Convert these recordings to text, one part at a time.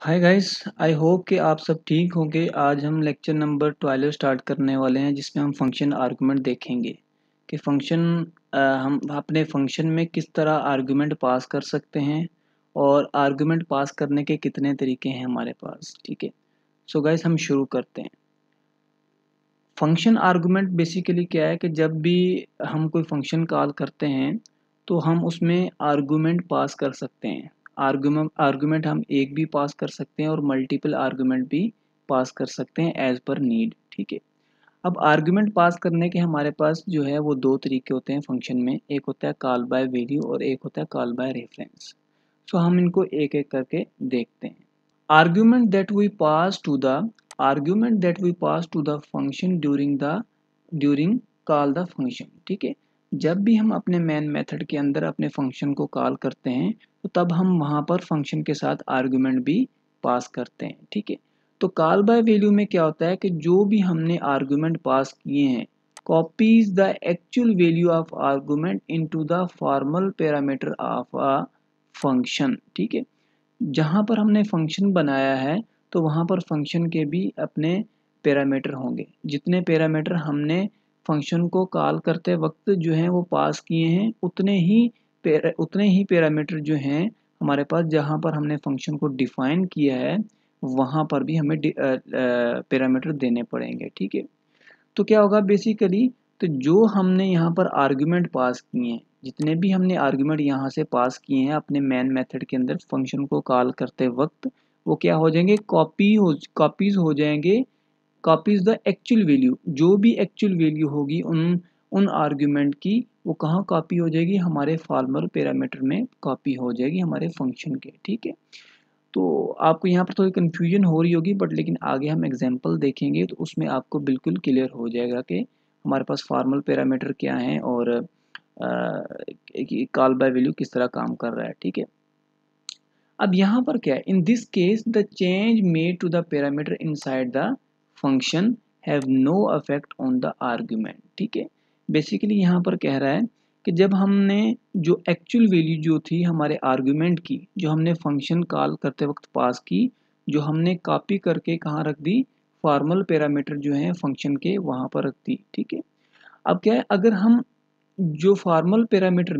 Hi guys. I hope कि आप सब ठीक होंगे। आज हम लेक्चर नंबर 12 स्टार्ट करने वाले हैं जिसमें हम फंक्शन आर्गुमेंट देखेंगे कि फंक्शन हम अपने फंक्शन में किस तरह आर्गुमेंट पास कर सकते हैं और आर्गुमेंट पास करने के कितने तरीके हैं हमारे पास। ठीक है, सो गाइस हम शुरू करते हैं। फंक्शन आर्गुमेंट बेसिकली क्या है कि जब भी हम कोई फंक्शन कॉल करते हैं तो हम उसमें आर्गुमेंट पास कर सकते हैं। आर्गुमेंट हम एक भी पास कर सकते हैं और मल्टीपल आर्गुमेंट भी पास कर सकते हैं एज पर नीड। ठीक है, अब आर्गुमेंट पास करने के हमारे पास जो है वो दो तरीके होते हैं फंक्शन में। एक होता है कॉल बाय वैल्यू और एक होता है कॉल बाय रेफरेंस। सो हम इनको एक एक करके देखते हैं। argument that we pass to the function during call the function। ठीक है, जब भी हम अपने मेन मेथड के अंदर अपने फंक्शन को कॉल करते हैं तो तब हम वहां पर फंक्शन के साथ आर्गुमेंट भी पास करते हैं। ठीक है, तो कॉल बाय वैल्यू में क्या होता है कि जो भी हमने आर्गुमेंट पास किए हैं copies the actual value of argument into the formal parameter of a function. ठीक है, जहाँ पर हमने फंक्शन बनाया है तो वहाँ पर फंक्शन के भी अपने पैरामीटर होंगे। जितने पैरामीटर हमने फंक्शन को कॉल करते वक्त जो हैं वो पास किए हैं उतने ही पैरामीटर जो हैं हमारे पास जहाँ पर हमने फंक्शन को डिफाइन किया है वहाँ पर भी हमें पैरामीटर देने पड़ेंगे। ठीक है, तो क्या होगा बेसिकली, तो जो हमने यहाँ पर आर्गुमेंट पास किए हैं, जितने भी हमने आर्गुमेंट यहाँ से पास किए हैं अपने मेन मेथड के अंदर फंक्शन को कॉल करते वक्त, वो क्या हो जाएंगे, कॉपीज हो जाएंगे। कॉपीज द एक्चुअल वैल्यू, जो भी एक्चुअल वैल्यू होगी उन उन आर्गुमेंट की, वो कहाँ कॉपी हो जाएगी, हमारे फॉर्मल पैरामीटर में कॉपी हो जाएगी हमारे फंक्शन के। ठीक है, तो आपको यहाँ पर थोड़ी कन्फ्यूजन हो रही होगी बट लेकिन आगे हम एग्जांपल देखेंगे तो उसमें आपको बिल्कुल क्लियर हो जाएगा कि हमारे पास फॉर्मल पैरामीटर क्या हैं और कॉल बाय वैल्यू किस तरह काम कर रहा है। ठीक है, अब यहाँ पर क्या है, in this case the change made to the parameter inside the function have no affect on the argument. ठीक है, बेसिकली यहाँ पर कह रहा है कि जब हमने जो एक्चुअल वैल्यू जो थी हमारे आर्गुमेंट की, जो हमने फंक्शन कॉल करते वक्त पास की, जो हमने कॉपी करके कहाँ रख दी, फॉर्मल पैरामीटर जो है फंक्शन के वहाँ पर रख दी। ठीक है, अब क्या है, अगर हम जो फॉर्मल पैरामीटर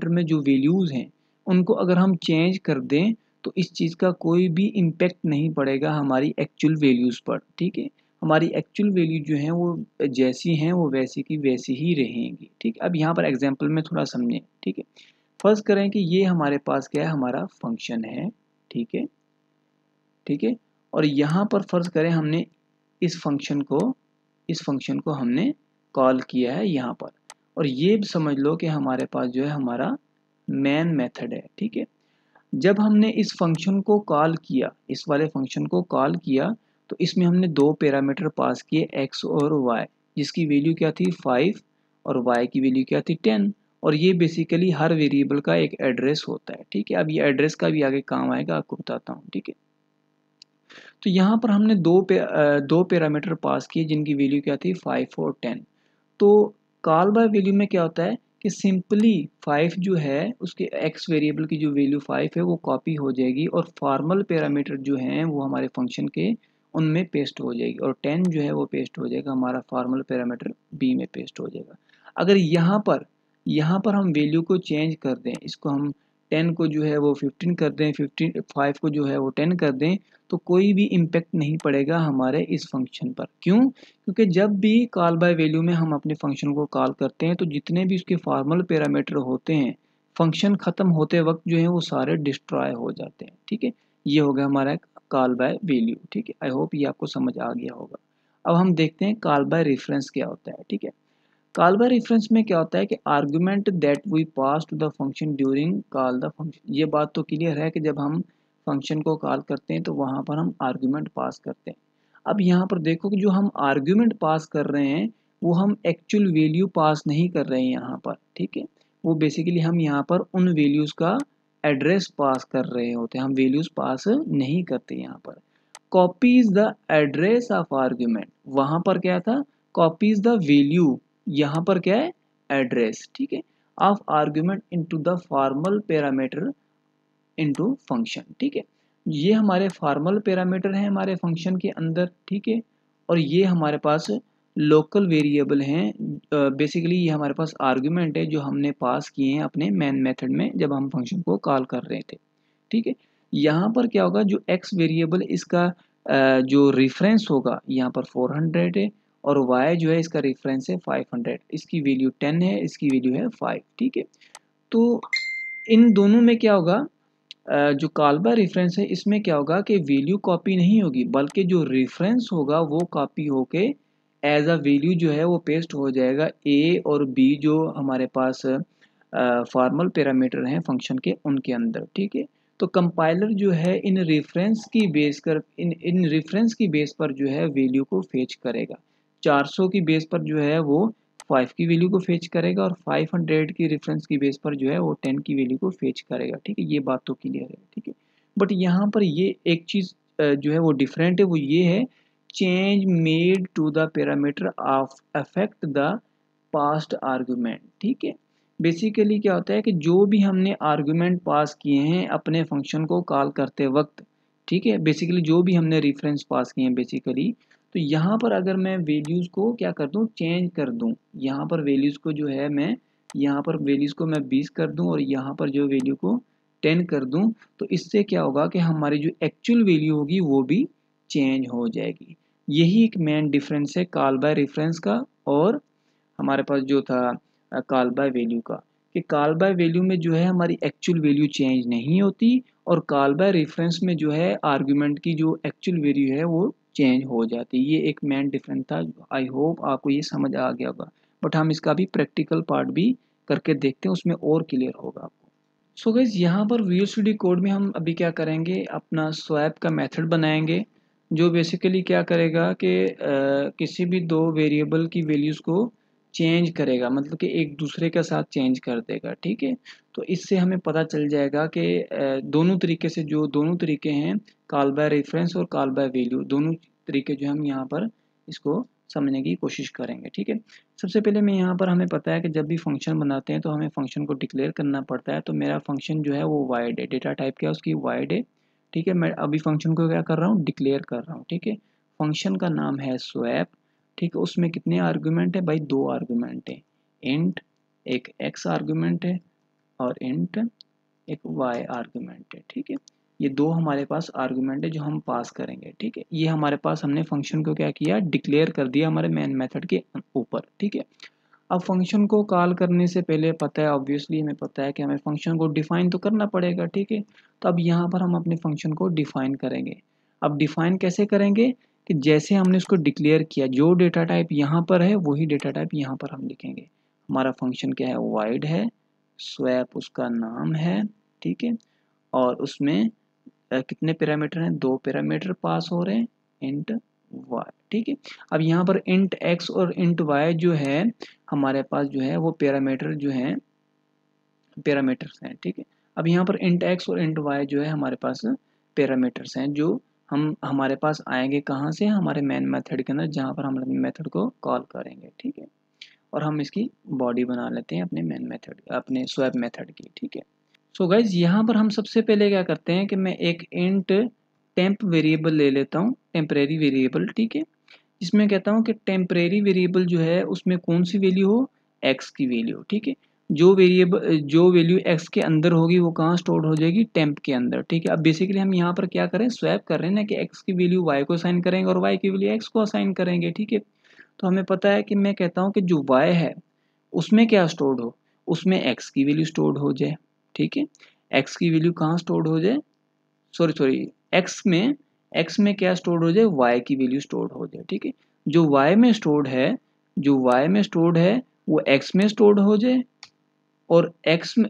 में जो वैल्यूज़ हैं उनको अगर हम चेंज कर दें तो इस चीज़ का कोई भी इम्पेक्ट नहीं पड़ेगा हमारी एक्चुअल वैल्यूज़ पर। ठीक है, हमारी एक्चुअल वैल्यू जो हैं वो जैसी हैं वो वैसी की वैसी ही रहेंगी। ठीक, अब यहाँ पर एग्जांपल में थोड़ा समझें। ठीक है, फर्स्ट करें कि ये हमारे पास क्या है, हमारा फंक्शन है। ठीक है, ठीक है, और यहाँ पर फर्ज करें हमने इस फंक्शन को हमने कॉल किया है यहाँ पर, और ये भी समझ लो कि हमारे पास जो है हमारा मेन मेथड है। ठीक है, जब हमने इस फंक्शन को कॉल किया, इस वाले फंक्शन को कॉल किया, तो इसमें हमने दो पैरामीटर पास किए x और y, जिसकी वैल्यू क्या थी 5 और y की वैल्यू क्या थी 10। और ये बेसिकली हर वेरिएबल का एक एड्रेस होता है। ठीक है, अब ये एड्रेस का भी आगे काम आएगा, आपको बताता हूँ। ठीक है, तो यहाँ पर हमने दो पैरामीटर पास किए जिनकी वैल्यू क्या थी 5 और 10। तो कॉल बाय वैल्यू में क्या होता है कि सिंपली 5 जो है उसके एक्स वेरिएबल की जो वैल्यू 5 है वो कॉपी हो जाएगी और फॉर्मल पैरामीटर जो हैं वो हमारे फंक्शन के उनमें पेस्ट हो जाएगी, और 10 जो है वो पेस्ट हो जाएगा हमारा फॉर्मल पैरामीटर बी में पेस्ट हो जाएगा। अगर यहाँ पर हम वैल्यू को चेंज कर दें, इसको हम 10 को जो है वो 15 कर दें, 5 को जो है वो 10 कर दें, तो कोई भी इम्पेक्ट नहीं पड़ेगा हमारे इस फंक्शन पर। क्यों? क्योंकि जब भी कॉल बाय वैल्यू में हम अपने फंक्शन को कॉल करते हैं तो जितने भी उसके फॉर्मल पैरामीटर होते हैं फंक्शन ख़त्म होते वक्त जो है वो सारे डिस्ट्रॉय हो जाते हैं। ठीक है, ये हो गया हमारा कॉल बाय वैल्यू। ठीक है, आई होप ये आपको समझ आ गया होगा। अब हम देखते हैं कॉल बाय रेफरेंस क्या होता है। ठीक है, कॉल बाय रेफरेंस में क्या होता है कि argument that we pass to the function during call the function. ये बात तो क्लियर है कि जब हम फंक्शन को कॉल करते हैं तो वहाँ पर हम आर्गुमेंट पास करते हैं। अब यहाँ पर देखो कि जो हम आर्गुमेंट पास कर रहे हैं वो हम एक्चुअल वैल्यू पास नहीं कर रहे हैं यहाँ पर। ठीक है, वो बेसिकली हम यहाँ पर उन वैल्यूज़ का एड्रेस पास कर रहे होते हैं, हम वैल्यूज़ पास नहीं करते यहाँ पर। Copies the address of argument, वहाँ पर क्या था, कॉपीज द वैल्यू, यहाँ पर क्या है, एड्रेस। ठीक है, of argument into the formal parameter into function. ठीक है, ये हमारे फॉर्मल पैरामीटर हैं हमारे फंक्शन के अंदर, ठीक है। और ये हमारे पास लोकल वेरिएबल हैं, बेसिकली ये हमारे पास आर्गुमेंट है जो हमने पास किए हैं अपने मेन मेथड में जब हम फंक्शन को कॉल कर रहे थे, ठीक है। यहाँ पर क्या होगा, जो एक्स वेरिएबल इसका जो रेफरेंस होगा यहाँ पर 400 है, और y जो है इसका रेफरेंस है 500, इसकी वैल्यू 10 है, इसकी वैल्यू है 5, ठीक है। तो इन दोनों में क्या होगा, जो कॉल बाय रेफरेंस है इसमें क्या होगा कि वैल्यू कॉपी नहीं होगी, बल्कि जो रेफरेंस होगा वो कॉपी होके एज अ वैल्यू जो है वो पेस्ट हो जाएगा ए और बी जो हमारे पास फॉर्मल पैरामीटर हैं फंक्शन के उनके अंदर, ठीक है। तो कंपाइलर जो है इन रेफरेंस की बेस पर जो है वैल्यू को फेच करेगा। 400 की बेस पर जो है वो 5 की वैल्यू को फेच करेगा, और 500 की रेफरेंस की बेस पर जो है वो 10 की वैल्यू को फेच करेगा, ठीक है। ये बात तो क्लियर है, ठीक है। बट यहाँ पर ये एक चीज़ जो है वो डिफरेंट है, वो ये है, change made to the parameter of affect the passed argument, ठीक है। बेसिकली क्या होता है कि जो भी हमने आर्गुमेंट पास किए हैं अपने फंक्शन को कॉल करते वक्त, ठीक है, बेसिकली जो भी हमने रेफरेंस पास किए हैं बेसिकली, तो यहाँ पर अगर मैं वैल्यूज़ को क्या कर दूँ, चेंज कर दूँ, यहाँ पर वैल्यूज़ को जो है मैं यहाँ पर वैल्यूज़ को मैं 20 कर दूँ और यहाँ पर जो वैल्यू को 10 कर दूँ, तो इससे क्या होगा कि हमारी जो एक्चुअल वैल्यू होगी वो भी चेंज हो जाएगी। यही एक मेन डिफरेंस है कॉल बाय रेफरेंस का और हमारे पास जो था कॉल बाय वैल्यू का, कि कॉल बाय वैल्यू में जो है हमारी एक्चुअल वैल्यू चेंज नहीं होती, और कॉल बाय रेफरेंस में जो है आर्गुमेंट की जो एक्चुअल वैल्यू है वो चेंज हो जाती है। ये एक मेन डिफरेंस था। आई होप आपको ये समझ आ गया होगा, बट हम इसका भी प्रैक्टिकल पार्ट भी करके देखते हैं, उसमें और क्लियर होगा आपको। सो गाइस यहाँ पर विजुअल स्टूडियो कोड में हम अभी क्या करेंगे, अपना स्वैप का मेथड बनाएंगे, जो बेसिकली क्या करेगा कि किसी भी दो वेरिएबल की वैल्यूज़ को चेंज करेगा, मतलब कि एक दूसरे के साथ चेंज कर देगा, ठीक है। तो इससे हमें पता चल जाएगा कि दोनों तरीके से, जो दोनों तरीके हैं कॉल बाय रेफरेंस और कॉल बाय वैल्यू, दोनों तरीके जो हम यहाँ पर इसको समझने की कोशिश करेंगे, ठीक है। सबसे पहले मैं यहाँ पर, हमें पता है कि जब भी फंक्शन बनाते हैं तो हमें फंक्शन को डिक्लेयर करना पड़ता है। तो मेरा फंक्शन जो है वो वाइड है, डेटा टाइप क्या है उसकी वाइड है, ठीक है। मैं अभी फंक्शन को क्या कर रहा हूँ, डिक्लेयर कर रहा हूँ, ठीक है। फंक्शन का नाम है स्वैप, ठीक है। उसमें कितने आर्गुमेंट है भाई, दो आर्गुमेंट है, इंट एक एक्स आर्गुमेंट है और इंट एक वाई आर्गुमेंट है, ठीक है। ये दो हमारे पास आर्गुमेंट है जो हम पास करेंगे, ठीक है। ये हमारे पास, हमने फंक्शन को क्या किया, डिक्लेयर कर दिया हमारे मेन मेथड के ऊपर, ठीक है। अब फंक्शन को कॉल करने से पहले पता है, ऑब्वियसली हमें पता है कि हमें फंक्शन को डिफाइन तो करना पड़ेगा, ठीक है। तो अब यहाँ पर हम अपने फंक्शन को डिफाइन करेंगे। अब डिफाइन कैसे करेंगे, कि जैसे हमने उसको डिक्लेयर किया, जो डेटा टाइप यहाँ पर है वही डेटा टाइप यहाँ पर हम लिखेंगे। हमारा फंक्शन क्या है, वाइड है, स्वैप उसका नाम है, ठीक है। और उसमें कितने पैरामीटर हैं, दो पैरामीटर पास हो रहे हैं, इंट वाई, ठीक है। अब यहाँ पर इंट एक्स और इंट वाई जो है हमारे पास जो है वो पैरामीटर जो है पैरामीटर्स हैं, ठीक है। अब यहाँ पर इंट एक्स और इंट वाई जो है हमारे पास पैरामीटर्स हैं, जो हम हमारे पास आएंगे कहाँ से, हमारे मेन मेथड के अंदर, जहाँ पर हम अपने मेथड को कॉल करेंगे, ठीक है। और हम इसकी बॉडी बना लेते हैं अपने मेन मेथड, अपने स्वैप मेथड की, ठीक है। सो गाइज यहाँ पर हम सबसे पहले क्या करते हैं कि मैं एक इंट टेम्प वेरिएबल ले लेता हूँ, टेम्परेरी वेरिएबल, ठीक है। इसमें कहता हूँ कि टेम्परेरी वेरिएबल जो है उसमें कौन सी वैल्यू हो, एक्स की वैल्यू, ठीक है। जो वैल्यू एक्स के अंदर होगी वो कहाँ स्टोर हो जाएगी, टेम्प के अंदर, ठीक है। अब बेसिकली हम यहाँ पर क्या करें, स्वैप कर रहे हैं ना, कि एक्स की वैल्यू वाई को असाइन करेंगे और वाई की वैल्यू एक्स को असाइन करेंगे, ठीक है। तो हमें पता है कि मैं कहता हूँ कि जो वाई है उसमें क्या स्टोर्ड हो, उसमें एक्स की वैल्यू स्टोर्ड हो जाए, ठीक है। एक्स की वैल्यू कहाँ स्टोर्ड हो जाए, सॉरी एक्स में क्या स्टोर्ड हो जाए, वाई की वैल्यू स्टोर्ड हो जाए, ठीक है। जो वाई में स्टोर्ड है, वो एक्स में स्टोर्ड हो जाए, और एक्स में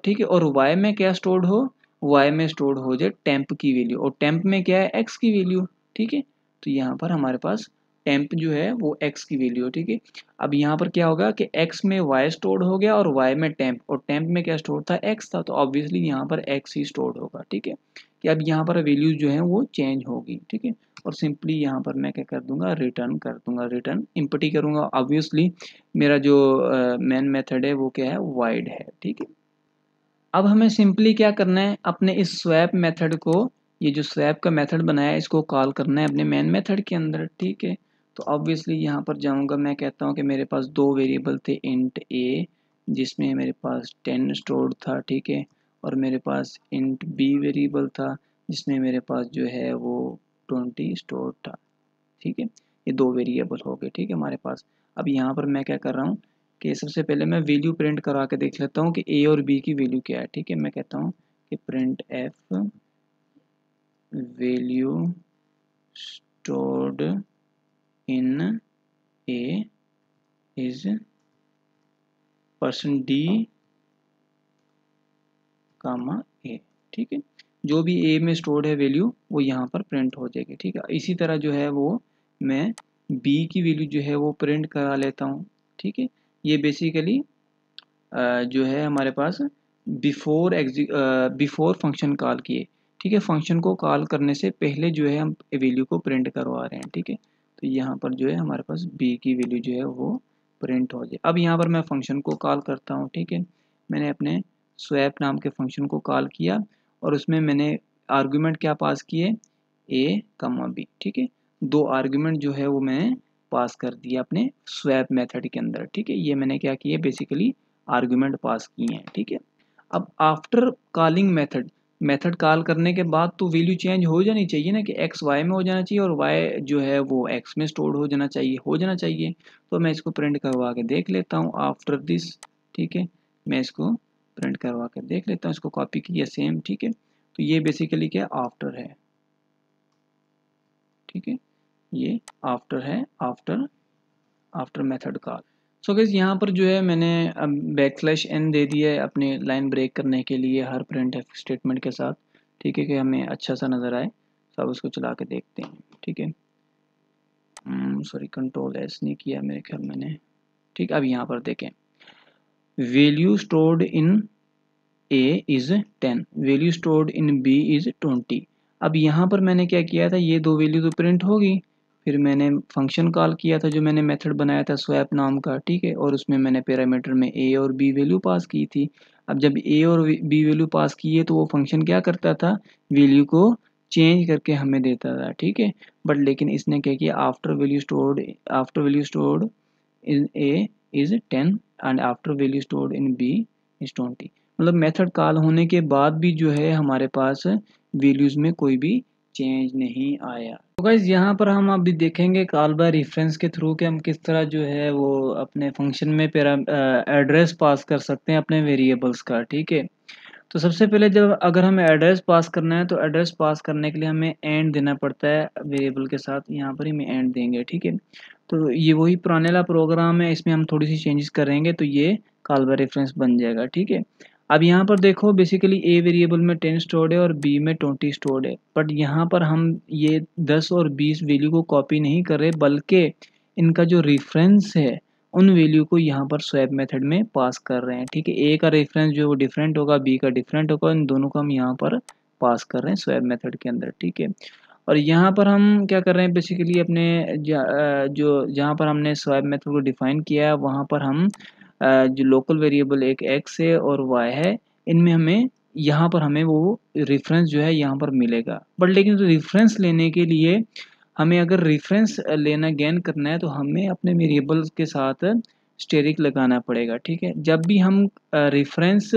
ठीक है, और वाई में क्या स्टोर्ड हो, वाई में स्टोर्ड हो जाए टेम्प की वैल्यू, और टेम्प में क्या है, एक्स की वैल्यू, ठीक है। तो यहाँ पर हमारे पास टेम्प जो है वो एक्स की वैल्यू, ठीक है। अब यहाँ पर क्या होगा कि एक्स में वाई स्टोर्ड हो गया और वाई में टेम्प, और टेम्प में क्या स्टोर था, एक्स था, तो ऑब्वियसली यहाँ पर एक्स ही स्टोर्ड होगा, ठीक है। कि अब यहाँ पर वैल्यूज जो है वो चेंज होगी, ठीक है। और सिंपली यहाँ पर मैं क्या कर दूंगा, रिटर्न कर दूंगा, रिटर्न इम्पटी करूंगा। ऑब्वियसली मेरा जो मेन मेथड है वो क्या है, वाइड है, ठीक है। अब हमें सिंपली क्या करना है, अपने इस स्वैप मेथड को, ये जो स्वैप का मेथड बनाया है इसको कॉल करना है अपने मेन मेथड के अंदर, ठीक है। तो ऑब्वियसली यहाँ पर जाऊँगा, मैं कहता हूँ कि मेरे पास दो वेरिएबल थे, इंट ए जिसमें मेरे पास 10 स्टोर्ड था, ठीक है, और मेरे पास इंट बी वेरिएबल था जिसमें मेरे पास जो है वो 20 स्टोर्ड था, ठीक है। ये दो वेरिएबल हो गए, ठीक है हमारे पास। अब यहाँ पर मैं क्या कर रहा हूँ कि सबसे पहले मैं वैल्यू प्रिंट करा के देख लेता हूँ कि ए और बी की वैल्यू क्या है, ठीक है। मैं कहता हूँ कि print F value stored in A is %d कामा ए, ठीक है। जो भी ए में स्टोर्ड है वैल्यू वो यहाँ पर प्रिंट हो जाएगी, ठीक है। इसी तरह जो है वो मैं बी की वैल्यू जो है वो प्रिंट करा लेता हूँ, ठीक है। ये बेसिकली जो है हमारे पास बिफोर फंक्शन कॉल किए, ठीक है। फंक्शन को कॉल करने से पहले जो है हम वैल्यू को प्रिंट करवा रहे हैं, ठीक है। तो यहाँ पर जो है हमारे पास बी की वैल्यू जो है वो प्रिंट हो जाए। अब यहाँ पर मैं फंक्शन को कॉल करता हूँ, ठीक है। मैंने अपने स्वैप नाम के फंक्शन को कॉल किया और उसमें मैंने आर्गुमेंट क्या पास किए, ए कमा बी, ठीक है। दो आर्गुमेंट जो है वो मैंने पास कर दिया अपने स्वैप मेथड के अंदर, ठीक है। ये मैंने क्या किया, बेसिकली आर्गुमेंट पास किए हैं, ठीक है। अब आफ्टर कॉलिंग मेथड कॉल करने के बाद तो वैल्यू चेंज हो जानी चाहिए ना, कि एक्स वाई में हो जाना चाहिए और वाई जो है वो एक्स में स्टोर हो जाना चाहिए। तो मैं इसको प्रिंट करवा के देख लेता हूँ आफ्टर दिस, ठीक है। मैं इसको प्रिंट करवा के देख लेता हूँ, इसको कॉपी किया सेम, ठीक है। तो ये बेसिकली क्या आफ्टर है, ठीक है। ये आफ्टर है, after method call. So guys यहाँ पर जो है मैंने अब \n दे दिया है अपनी लाइन ब्रेक करने के लिए हर प्रिंट स्टेटमेंट के साथ, ठीक है, कि हमें अच्छा सा नज़र आए। सब उसको चला के देखते हैं, ठीक है। सॉरी Ctrl+S नहीं किया मेरे ख्याल मैंने, ठीक। अब यहाँ पर देखें, value stored in a is 10, value stored in b is 20। अब यहाँ पर मैंने क्या किया था, ये दो वैल्यू तो प्रिंट होगी, फिर मैंने फंक्शन कॉल किया था जो मैंने मेथड बनाया था स्वैप नाम का, ठीक है। और उसमें मैंने पैरामीटर में ए और बी वैल्यू पास की थी। अब जब ए और बी वैल्यू पास किए तो वो फंक्शन क्या करता था, वैल्यू को चेंज करके हमें देता था, ठीक है। बट लेकिन इसने क्या किया, after value stored in a is 10 and after value stored in b is 20। मतलब मेथड कॉल होने के बाद भी जो है हमारे पास वैल्यूज़ में कोई भी चेंज नहीं आया। तो गाइस यहाँ पर हम अभी देखेंगे कॉल बाय रेफरेंस के थ्रू कि हम किस तरह जो है वो अपने फंक्शन में एड्रेस पास कर सकते हैं अपने वेरिएबल्स का, ठीक है। तो सबसे पहले जब अगर हमें एड्रेस पास करना है तो एड्रेस पास करने के लिए हमें एंड देना पड़ता है वेरिएबल के साथ, यहाँ पर ही हम एंड देंगे, ठीक है। तो ये वही पुराने वाला प्रोग्राम है, इसमें हम थोड़ी सी चेंजेस करेंगे तो ये कॉल बाय रेफरेंस बन जाएगा, ठीक है। अब यहाँ पर देखो बेसिकली ए वेरिएबल में 10 स्टोर्ड है और बी में 20 स्टोर्ड है, बट यहाँ पर हम ये 10 और 20 वैल्यू को कॉपी नहीं कर रहे, बल्कि इनका जो रेफरेंस है उन वैल्यू को यहाँ पर स्वैप मेथड में पास कर रहे हैं, ठीक है। ए का रेफरेंस जो है वो डिफरेंट होगा, बी का डिफरेंट होगा, इन दोनों को हम यहाँ पर पास कर रहे हैं स्वैप मेथड के अंदर, ठीक है। और यहाँ पर हम क्या कर रहे हैं, बेसिकली अपने जो जहाँ पर हमने स्वैप मेथड को डिफाइन किया है वहाँ पर हम जो लोकल वेरिएबल एक एक्स है और वाई है, इनमें हमें यहाँ पर हमें वो रेफरेंस जो है यहाँ पर मिलेगा। बट लेकिन रेफरेंस लेने के लिए हमें अगर रेफरेंस लेना गेन करना है तो हमें अपने वेरिएबल्स के साथ स्टेरिक लगाना पड़ेगा, ठीक है। जब भी हम रेफरेंस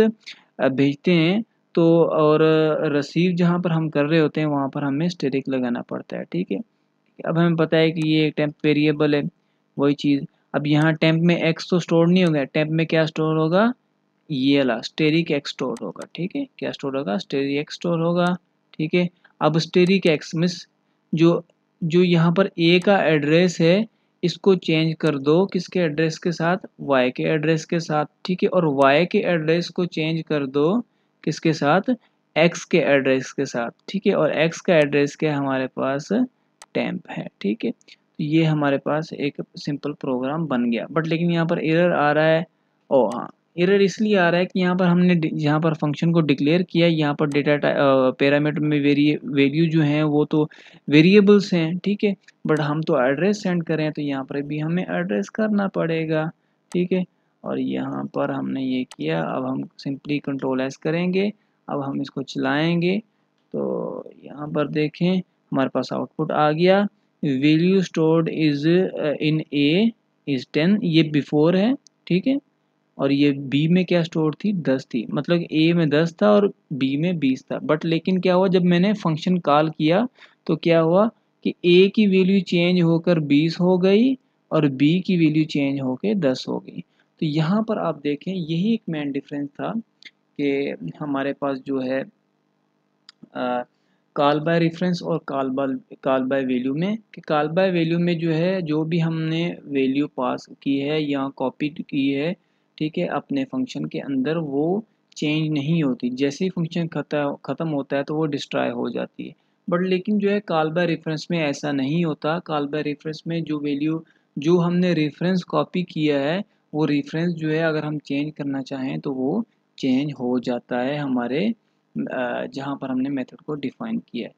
भेजते हैं तो और रिसीव जहाँ पर हम कर रहे होते हैं वहाँ पर हमें स्टेरिक लगाना पड़ता है, ठीक है। अब हमें पता है कि ये टेम्प वेरिएबल है, वही चीज़। अब यहाँ टेम्प में एक्स तो स्टोर नहीं होगा, टेम्प में क्या स्टोर होगा, ये वाला स्टेरिक एक्स स्टोर होगा, ठीक है। क्या स्टोर होगा, स्टेरिक एक्स स्टोर होगा, ठीक है। अब स्टेरिक एक्स मिस जो जो यहाँ पर ए का एड्रेस है इसको चेंज कर दो किसके एड्रेस के साथ, वाई के एड्रेस के साथ, ठीक है। और वाई के एड्रेस को चेंज कर दो किसके साथ, एक्स के एड्रेस के साथ, ठीक है। और एक्स का एड्रेस क्या हमारे पास टेम्प है, ठीक है। तो ये हमारे पास एक सिंपल प्रोग्राम बन गया। बट लेकिन यहाँ पर एरर आ रहा है, ओ हाँ, एरर इसलिए आ रहा है कि यहाँ पर हमने यहाँ पर फंक्शन को डिक्लेयर किया, यहाँ पर डेटा पैरामीटर में वैल्यू जो है वो तो वेरिएबल्स हैं, ठीक है। बट हम तो एड्रेस सेंड करें तो यहाँ पर भी हमें एड्रेस करना पड़ेगा, ठीक है। और यहाँ पर हमने ये किया। अब हम सिंपली कंट्रोल एस करेंगे। अब हम इसको चलाएंगे तो यहाँ पर देखें हमारे पास आउटपुट आ गया। Value stored is in A is 10, ये बिफोर है, ठीक है। और ये बी में क्या स्टोर थी, 10 थी, मतलब ए में 10 था और बी में 20 था। बट लेकिन क्या हुआ, जब मैंने फंक्शन कॉल किया तो क्या हुआ कि ए की वैल्यू चेंज होकर 20 हो गई और बी की वैल्यू चेंज होकर 10 हो गई। तो यहाँ पर आप देखें यही एक मेन डिफरेंस था कि हमारे पास जो है कॉल बाय रेफरेंस और कॉल बाय वैल्यू में, कि कॉल बाय वैल्यू में जो है जो भी हमने वैल्यू पास की है या कॉपी की है, ठीक है, अपने फंक्शन के अंदर, वो चेंज नहीं होती। जैसे ही फंक्शन ख़त्म होता है तो वो डिस्ट्रॉय हो जाती है। बट लेकिन जो है कॉल बाय रेफरेंस में ऐसा नहीं होता। कॉल बाय रेफरेंस में जो वैल्यू जो हमने रेफरेंस कॉपी किया है वो रेफरेंस जो है अगर हम चेंज करना चाहें तो वो चेंज हो जाता है हमारे जहाँ पर हमने मेथड को डिफाइन किया है।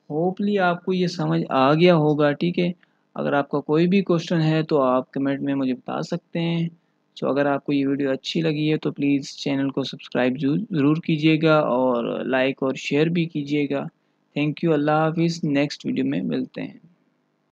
होपली आपको ये समझ आ गया होगा, ठीक है। अगर आपका कोई भी क्वेश्चन है तो आप कमेंट में मुझे बता सकते हैं। सो अगर आपको ये वीडियो अच्छी लगी है तो प्लीज़ चैनल को सब्सक्राइब ज़रूर कीजिएगा और लाइक और शेयर भी कीजिएगा। Thank you. अल्लाह हाफिज़। नेक्स्ट वीडियो में मिलते हैं।